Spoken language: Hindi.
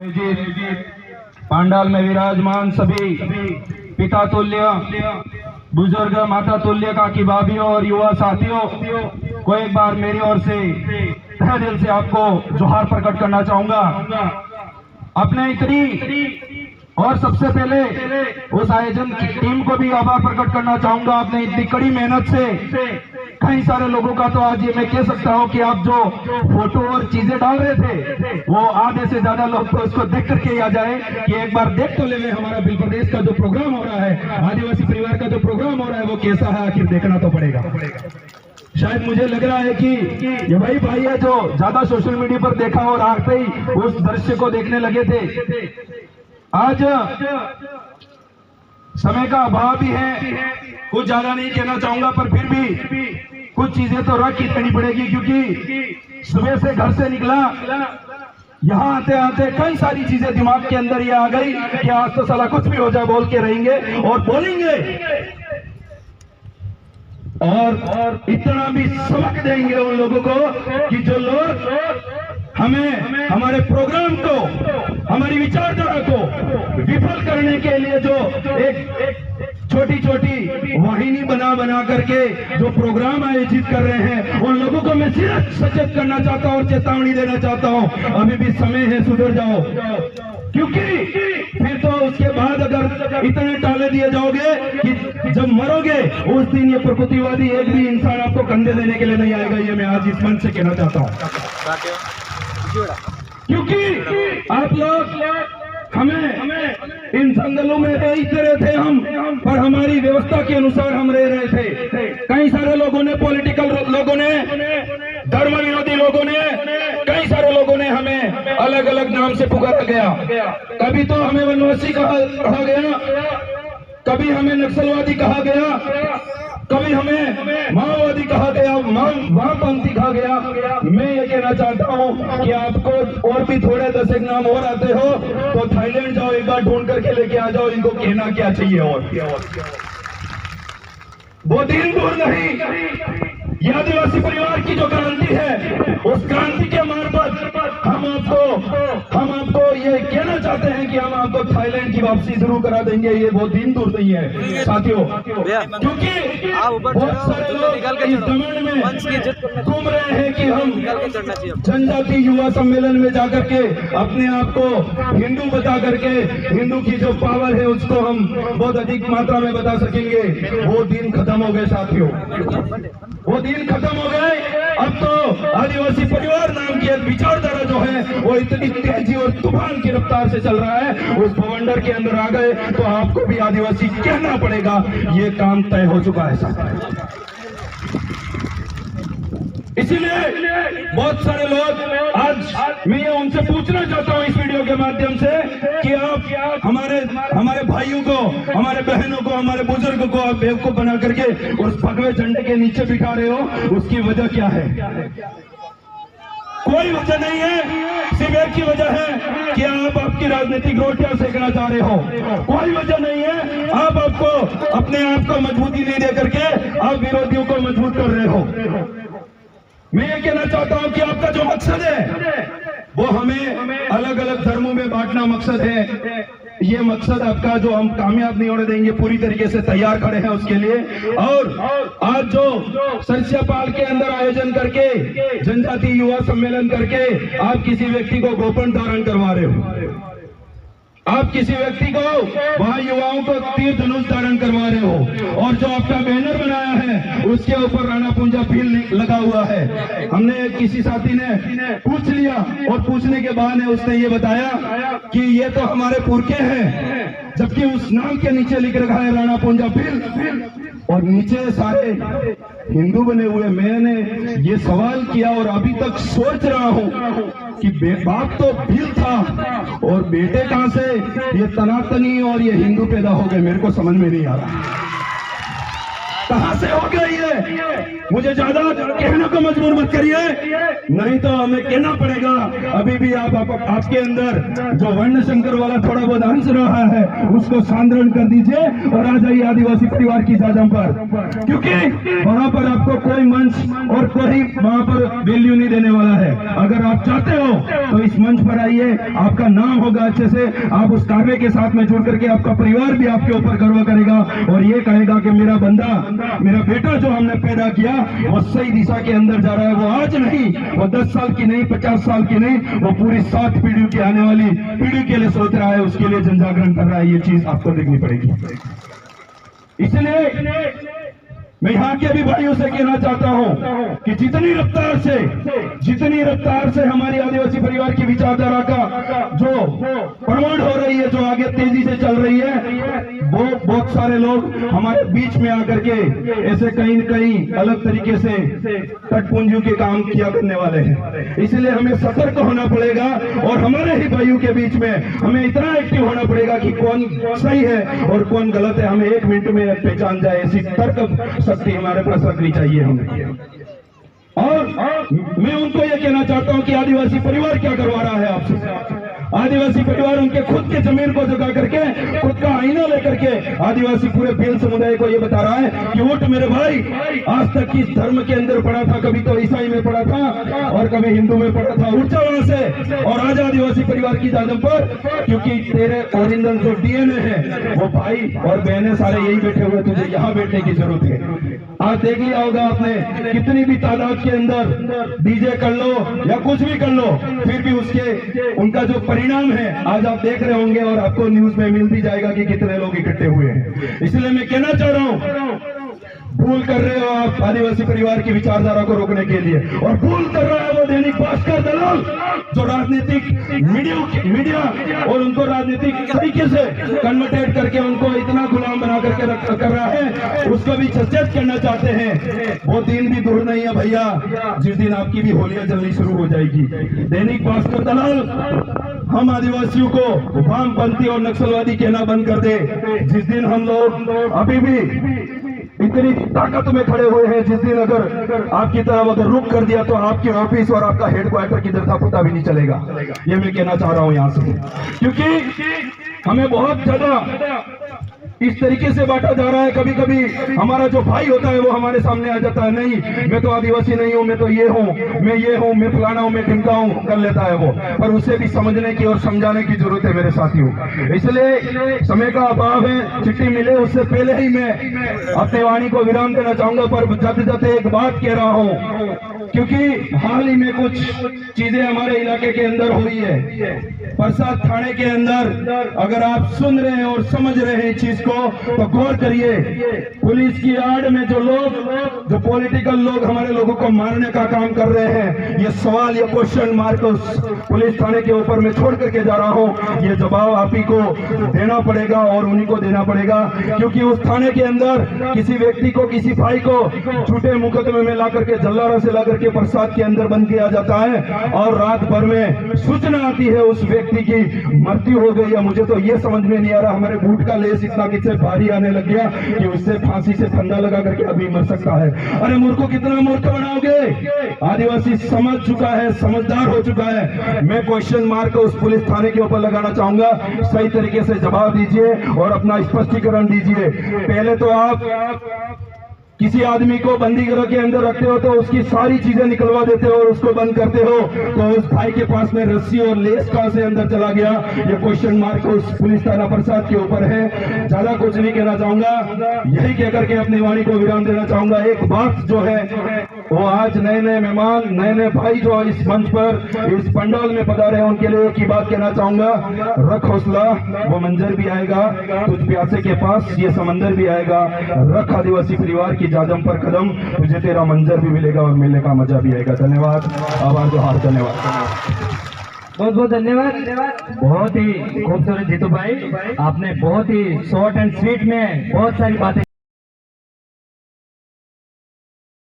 पांडाल में विराजमान सभी पिता तुल्य, बुजुर्ग, माता तुल्य, काकी भाभीियों और युवा साथियों को एक बार मेरी ओर से तहे दिल से आपको जोहार प्रकट करना चाहूंगा। अपने इतनी और सबसे पहले उस आयोजन की टीम को भी आभार प्रकट करना चाहूंगा। आपने इतनी कड़ी मेहनत से कई सारे लोगों का, तो आज ये मैं कह सकता हूं कि आप जो फोटो और चीजें डाल रहे थे वो आधे से ज्यादा लोग तो इसको देख करके आ जाए कि एक बार देख तो ले हमारा बिल प्रदेश का जो प्रोग्राम हो रहा है, आदिवासी परिवार का जो प्रोग्राम हो रहा है वो कैसा है, आखिर देखना तो पड़ेगा। शायद मुझे लग रहा है कि ये वही भाई है जो ज्यादा सोशल मीडिया पर देखा और आते ही उस दृश्य को देखने लगे थे। आज समय का अभाव भी है, कुछ ज्यादा नहीं कहना चाहूंगा, पर फिर भी कुछ चीजें तो रख ही देनी पड़ेगी, क्योंकि सुबह से घर से निकला, यहाँ आते आते कई सारी चीजें दिमाग के अंदर ये आ गई कि आज तो साला कुछ भी हो जाए बोल के रहेंगे और बोलेंगे और इतना भी सबक देंगे उन लोगों को कि जो लोग हमें, हमारे प्रोग्राम को, हमारी विचारधारा को विफल करने के लिए जो एक छोटी छोटी वाहिनी बना करके जो प्रोग्राम आयोजित कर रहे हैं, उन लोगों को मैं सिर्फ सचेत करना चाहता हूं और चेतावनी देना चाहता हूं, अभी भी समय है, सुधर जाओ। क्योंकि फिर तो उसके बाद अगर इतने टाले दिए जाओगे कि जब मरोगे उस दिन ये प्रकृतिवादी एक भी इंसान आपको कंधे देने के लिए नहीं आएगा। ये मैं आज इस मंच से कहना चाहता हूं, क्योंकि आप लोग हमें इन जंगलों में रहते रहे थे हम, पर हमारी व्यवस्था के अनुसार हम रह रहे थे। कई सारे लोगों ने, पॉलिटिकल लोगों ने, धर्म विरोधी लोगों ने, कई सारे लोगों ने हमें अलग अलग नाम से पुकारा गया। कभी तो हमें वनवासी कहा गया, कभी हमें नक्सलवादी कहा गया, कभी हमें माओवादी कहा गया, वामपंथी कहा गया। मैं ये कहना चाहता हूं कि आपको और भी थोड़े 10 एक नाम और आते हो तो थाईलैंड जाओ, एक बार ढूंढ करके लेके आ जाओ, इनको कहना क्या चाहिए। और वो दिन दूर नहीं, ये आदिवासी परिवार की जो क्रांति है, उस क्रांति के मार्फत हम आपको ये कहना चाहते हैं कि हम आपको थाईलैंड की वापसी जरूर करा देंगे। ये बहुत दिन दूर नहीं है साथियों, क्योंकि बहुत सारे लोग इस घमंड में घूम रहे हैं कि हम जनजाति युवा सम्मेलन में जाकर के अपने आप को हिंदू बता करके हिंदू की जो पावर है उसको हम बहुत अधिक मात्रा में बता सकेंगे। वो दिन खत्म हो गए साथियों, वो दिन खत्म हो गए। अब तो आदिवासी परिवार नाम की एक विचारधारा जो है वो इतनी तेजी और तूफान की रफ्तार से चल रहा है, उस भवंडर के अंदर आ गए तो आपको भी आदिवासी कहना पड़ेगा। ये काम तय हो चुका है साहब। इसीलिए बहुत सारे लोग, आज मैं उनसे पूछना चाहता हूं इस वीडियो के माध्यम से कि आप हमारे भाइयों को, हमारे बहनों को, हमारे बुजुर्ग को आप बेवकूफ बना करके उस भगवे झंडे के नीचे बिठा रहे हो, उसकी वजह क्या है? कोई वजह नहीं है, सिर्फ एक ही वजह है कि आप आपकी राजनीतिक रोटियां सेकना चाह रहे हो। कोई वजह नहीं है, आप अपने आप को मजबूती नहीं दे करके आप विरोधियों को मजबूत कर रहे हो। मैं ये कहना चाहता हूं कि आपका जो मकसद है वो हमें अलग अलग धर्मों में बांटना मकसद है। ये मकसद आपका जो हम कामयाब नहीं होने देंगे, पूरी तरीके से तैयार खड़े हैं उसके लिए। और आज जो सरसियापाल के अंदर आयोजन करके, जनजाति युवा सम्मेलन करके आप किसी व्यक्ति को गोपन धारण करवा रहे हो, आप किसी व्यक्ति को, वहां युवाओं को तीर धनुष धारण करवा रहे हो, और जो आपका बैनर बनाया है उसके ऊपर राणा पुंजा भील लगा हुआ है। हमने किसी साथी ने पूछ लिया और पूछने के बाद उसने ये बताया कि ये तो हमारे पुरखे हैं, जबकि उस नाम के नीचे लिख रखा है राणा पुंजा भील और नीचे सारे हिंदू बने हुए। मैंने ये सवाल किया और अभी तक सोच रहा हूं कि बाप तो भील था और बेटे कहां से ये सनातनी और ये हिंदू पैदा हो गए, मेरे को समझ में नहीं आ रहा। कहां से हो गया ये? मुझे ज्यादा कहने को मजबूर मत करिए, नहीं तो हमें कहना पड़ेगा। अभी भी आपके अंदर जो वर्ण शंकर वाला थोड़ा बहुत अंश रहा है उसको सांद्रण कर दीजिए और आ जाइए आदिवासी परिवार की जाजम पर, क्योंकि वहां पर आपको कोई मंच और कोई वहां पर वैल्यू नहीं देने वाला है। अगर आप चाहते हो तो इस मंच पर आइए, आपका नाम होगा अच्छे से, आप उस कार्य के साथ में जुड़ करके आपका परिवार भी आपके ऊपर गर्व करेगा और ये कहेगा कि मेरा बंदा, मेरा बेटा जो हमने पैदा किया वो सही दिशा के अंदर जा रहा है। वो आज नहीं, वो 10 साल की नहीं, 50 साल की नहीं, वो पूरी 7 पीढ़ियों की आने वाली पीढ़ी के लिए सोच रहा है, उसके लिए जन जागरण कर रहा है। ये चीज आपको देखनी पड़ेगी। इसलिए मैं यहाँ के भी भाइयों से कहना चाहता हूँ कि जितनी रफ्तार से हमारी आदिवासी परिवार की विचारधारा का जो प्रमोट हो रही है, जो आगे तेजी से चल रही है, वो बहुत सारे लोग हमारे बीच में आकर के ऐसे कहीं न कहीं अलग तरीके से तटपुंजियों के काम किया करने वाले हैं। इसलिए हमें सतर्क होना पड़ेगा और हमारे ही भाइयों के बीच में हमें इतना एक्टिव होना पड़ेगा कि कौन सही है और कौन गलत है हमें 1 मिनट में पहचान जाए। ऐसी तर्क शक्ति हमारे पास रखनी चाहिए हमें। और मैं उनको यह कहना चाहता हूं कि आदिवासी परिवार क्या करवा रहा है आपसे। आदिवासी परिवार उनके खुद के जमीन को जगा करके, खुद का आईना लेकर के आदिवासी पूरे भील समुदाय को ये बता रहा है कि उठ मेरे भाई, आज तक किस धर्म के अंदर पड़ा था, कभी तो ईसाई में पड़ा था और कभी हिंदू में पड़ा था, उठ जा वहां से और आज आदिवासी परिवार की जादम पर, क्योंकि तेरे ओरिजिनल जो डीएनए है वो भाई और बहनें सारे यही बैठे हुए, तुझे यहाँ बैठने की जरूरत है। आज देख लिया होगा आपने, कितनी भी तादाद के अंदर डीजे कर लो या कुछ भी कर लो, फिर भी उनका जो परिणाम है आज आप देख रहे होंगे और आपको न्यूज में मिल भी जाएगा कि कितने लोग इकट्ठे हुए हैं। इसलिए मैं कहना चाह रहा हूं, भूल कर रहे हो आप आदिवासी परिवार की विचारधारा को रोकने के लिए, और भूल कर रहा है वो दैनिक भास्कर दलाल जो राजनीतिक मीडिया और उनको राजनीतिक तरीके से कन्वर्टेड करके उनको इतना गुलाम बना करके कर रहा है, उसको भी सचेत करना चाहते हैं। वो दिन भी दूर नहीं है भैया जिस दिन आपकी भी होलियां जलनी शुरू हो जाएगी। दैनिक भास्कर दलाल हम आदिवासियों को वामपंथी और नक्सलवादी कहना बंद कर दे। जिस दिन हम लोग अभी भी इतनी ताकत में खड़े हुए हैं, जिस दिन अगर आपकी तरफ अगर रुक कर दिया तो आपके ऑफिस और आपका हेडक्वार्टर किधर था पता भी नहीं चलेगा। ये मैं कहना चाह रहा हूं यहां से, क्योंकि हमें बहुत ज्यादा इस तरीके से बांटा जा रहा है। कभी कभी हमारा जो भाई होता है वो हमारे सामने आ जाता है, नहीं मैं तो आदिवासी नहीं हूं, मैं तो ये हूं, मैं फलाना हूं, मैं ढिमका हूं, कर लेता है वो। पर उसे भी समझने की और समझाने की जरूरत है मेरे साथियों। इसलिए समय का अभाव है, चिट्ठी मिले उससे पहले ही मैं अपने वाणी को विराम देना चाहूंगा। पर जाते जाते एक बात कह रहा हूं, क्योंकि हाल ही में कुछ चीजें हमारे इलाके के अंदर हुई है। प्रसाद थाने के अंदर अगर आप सुन रहे हैं और समझ रहे हैं इस चीज को तो गौर करिए। पुलिस की आड़ में जो पॉलिटिकल लोग हमारे लोगों को मारने का काम कर रहे हैं, ये सवाल, ये क्वेश्चन मार्क उस पुलिस थाने के ऊपर मैं छोड़ करके जा रहा हूं। ये जवाब आप ही को देना पड़ेगा और उन्हीं को देना पड़ेगा, क्योंकि उस थाने के अंदर किसी व्यक्ति को, किसी भाई को झूठे मुकदमे में ला करके, जल्लारा से ला करके प्रसाद के अंदर बंद किया जाता है और रात भर में सूचना आती है उस व्यक्ति की मृत्यु हो गई है। मुझे तो ये समझ में नहीं आ रहा, हमारे बूट का लेस इतना किससे भारी आने लग गया कि उससे फांसी से फंदा लगा करके आदमी मर सकता है। अरे मूर्ख को कितना मूर्ख बनाओगे? आदिवासी समझ चुका है, समझदार हो चुका है। मैं क्वेश्चन मार्क उस पुलिस थाने के ऊपर लगाना चाहूंगा। सही तरीके से जवाब दीजिए और अपना स्पष्टीकरण दीजिए। पहले तो आप किसी आदमी को बंदी गृह के अंदर रखते हो तो उसकी सारी चीजें निकलवा देते हो और उसको बंद करते हो, तो उस भाई के पास में रस्सी और लेस कहां से अंदर चला गया? ये क्वेश्चन मार्क उस पुलिस थाना प्रसाद के ऊपर है। ज्यादा कुछ नहीं कहना चाहूंगा, यही कहकर के अपनी वाणी को विराम देना चाहूंगा। एक बात जो है वो आज नए नए मेहमान, नए नए भाई जो इस मंच पर, इस पंडाल में पधारे हैं, उनके लिए एक ही बात कहना चाहूंगा, रख हौसला, वो मंजर भी आएगा, तुझ प्यासे के पास ये समंदर भी आएगा। रख आदिवासी परिवार की जादम पर कदम, तुझे तेरा मंजर भी मिलेगा और मिलने का मजा भी आएगा। धन्यवाद, आभार जोहार, धन्यवाद, बहुत बहुत धन्यवाद। बहुत ही खूबसूरत जीतू भाई, आपने बहुत ही शॉर्ट एंड स्वीट में बहुत सारी बातें